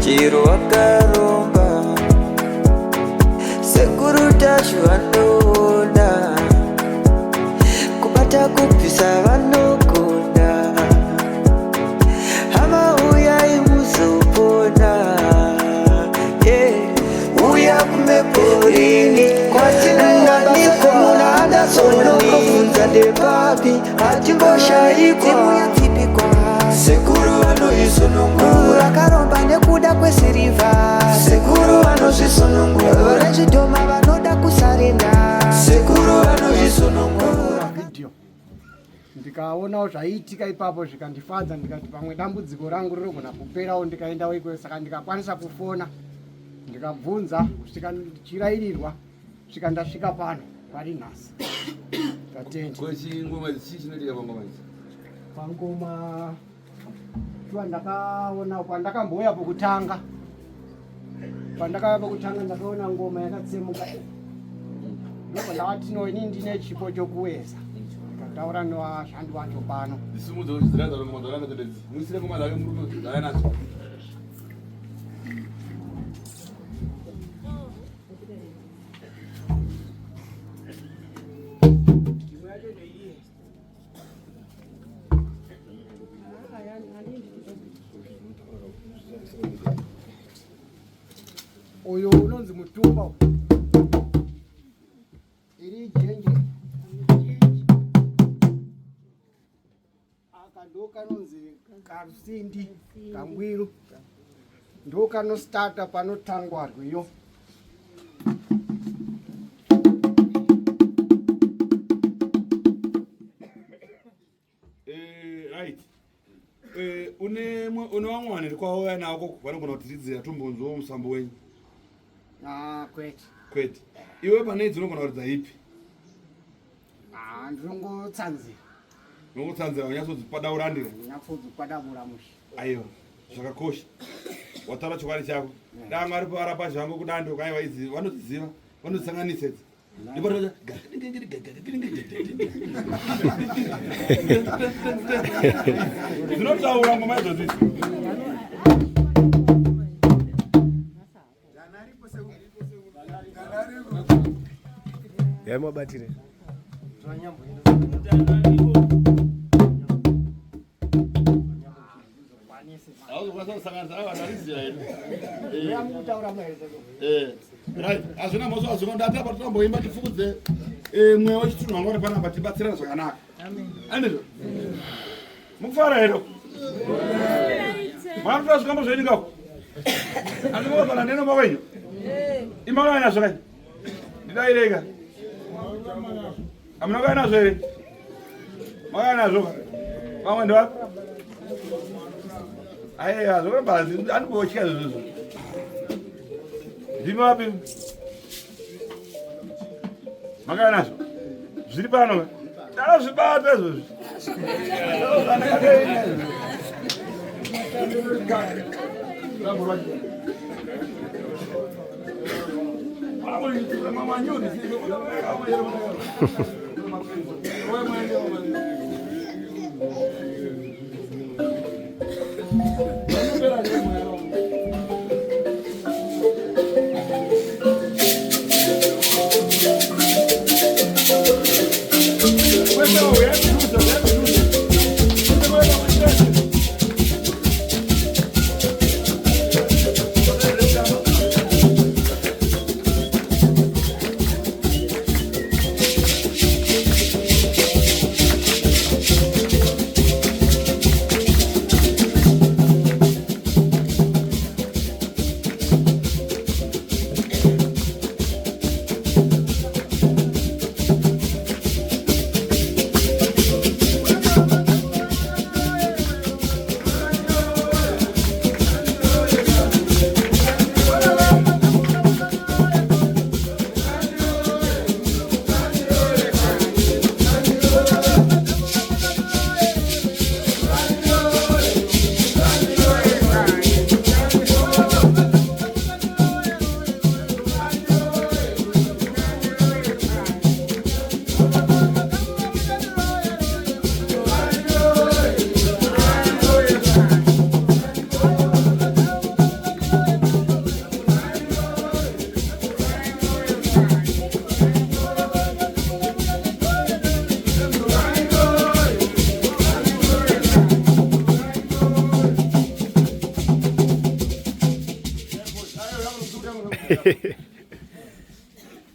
chiro wakaromba sekuru tashu vanoona kubata kupisa vanogona hama uyai muzopona uya kumeporini kwatinanganikomuna adasonokofunza ndepapi hatimboshaikwa sekuru vanoisonongura akaromba nekuda kwesirivha sekuru vanozvisonongura rechidhoma vanoda kusarenda sekuru vanoisonongura. Ndikaona zvaiitika ipapo zvikandifadza ndikati pamwe dambudziko rangu rinogona kuperawo ndikaendawo ikweyo, saka ndikakwanisa kufona ndikabvunza kusvika ndichirairirwa kusvika ndasvika pano pari nhasi. Tatenda ngoma ichi chinoitika pangoma ichi pangoma shuwa ndakaona pandakamboya pokutanga ndakaona ngoma yakatsemuka ndoko ndavati no ini ndine chipo chokuweza ndikataura nevashandi vacho pano ndisimudza kuchidziradza ngoma dzakatendedzi muisire ngoma dzake murume dzayanacho uyo unonzi mutumba iri jenje aka ndo kanonzi karusindi kangwiru ndo kanostarta panotangwa rwiyo. Right. Une vamwe vanhu kwauya navo vanogona kutidzidzira tombonzwawo musambo wenyu. Kwete Iwe pane idzi unogona kuridza ipi? Ndinongotsanzira. Unongotsanzira unyatsodzipadaulandira? Nyatsodzipadabura mushi. Aiwa, zvakakosha. Wataura chokwadi chako. Dai Mwari pavarapa zvangu kudando kaiva idzi vanodziziva, vanodzisanganisa idzi. Dzinotaura ngoma idzodzo idzi. Yamabatire. Azvina moso azvikonda tamboimba tifukudze mweya wechitunhu wanga uri panapa tibatsirana zvakanaka. Andizvo? Mukufara here? Mwakutora zvikambo zvenyu ngako? Andimogona nenomba wenyu? Imaka nazvo kai? Ndidaireka. Hamuna kai nazvo here? Makai nazvo? Vamwe ndivako? Aiya, zvokambazi andimbotyika zvozvo. Ndimi wapi? Makai nazvo? Zviri pano? Ndakazvibata izvozvi.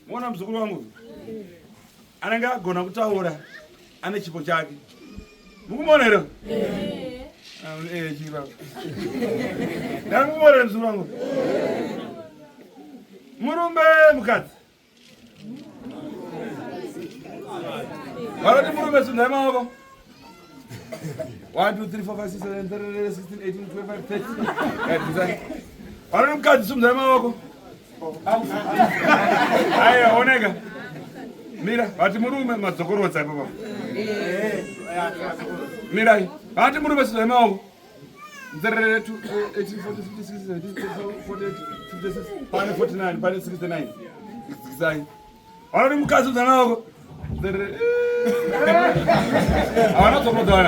Mwana mzukuru wangu anenge agona kutaura ane chipo chake. Mukumona ero? Chiva. Ndakumona mzukuru wangu. Murume mukadzi. Varati murume sundai maoko. 1 2 3 4 5 6 7 8 16 18 25 30. Varati mukadzi sundai maoko. Aya oneka. Mira, vati murume madzokorotsa ipapo. Mira, vati murume sundai maoko. 18 40 56 47 56 pane 49 pane 69. Zai. Varati mukadzi sundai maoko. Ahora somos dos.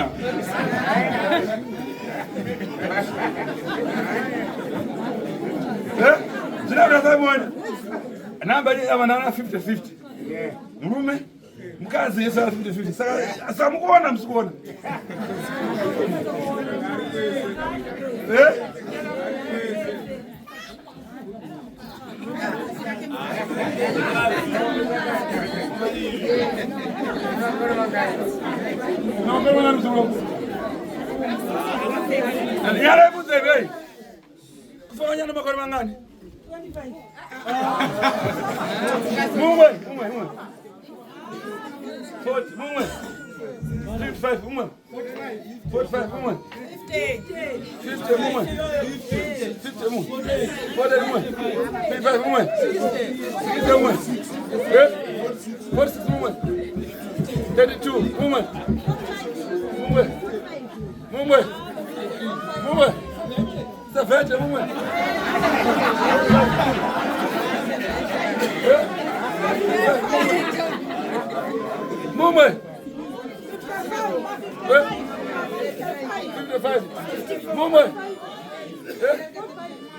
Zina brother mwana. Namba ni abana 50-50. Murume mkazi yesa 50-50. Sasa mukuona msikuona. No, pero no msikuona. Yale muzebe. Kufanya na makoro mangani? 25. Mumwe. 40, mumwe. 55, mumwe. 45, mumwe. 50, mumwe. 50, mumwe. 40, mumwe. 55, mumwe. 60, mumwe. 46, mumwe. 32, mumwe. Mumwe. 70, mumwe. Mumwe. 55. Mumwe.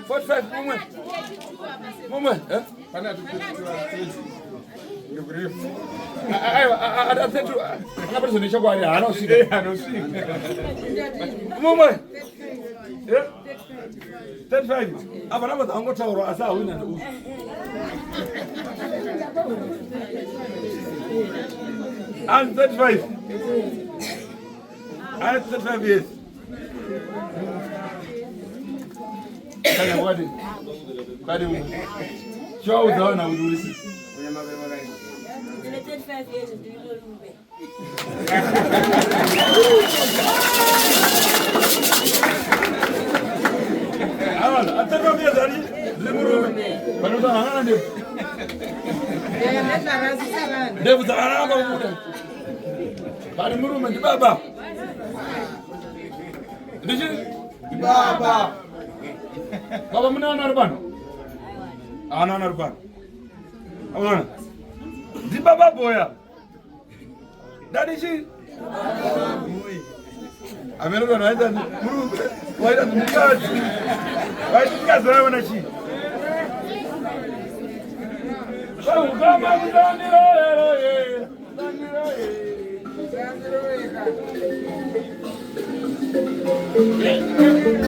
45. Mumwe. Pana Mumwe. 35. Abana batangotaura asa wina ndo. I'm 35. I'm 35 years. Kaya wadi. Badi mu. Show uzaona udulisi. 35 years do you know me? Awala, ataka vya zali. Limurume. Banuta hana ndevu. Ndevu za haraka muda. Bali murume ndi baba. Ndishi? Baba. Baba muna ana rubano. Ana rubano. Awala. Ndi baba boya. Dadi shi? Ameruka na ida murume. Waida mkazi. Waida mkazi wewe na shi. Kama mtandiro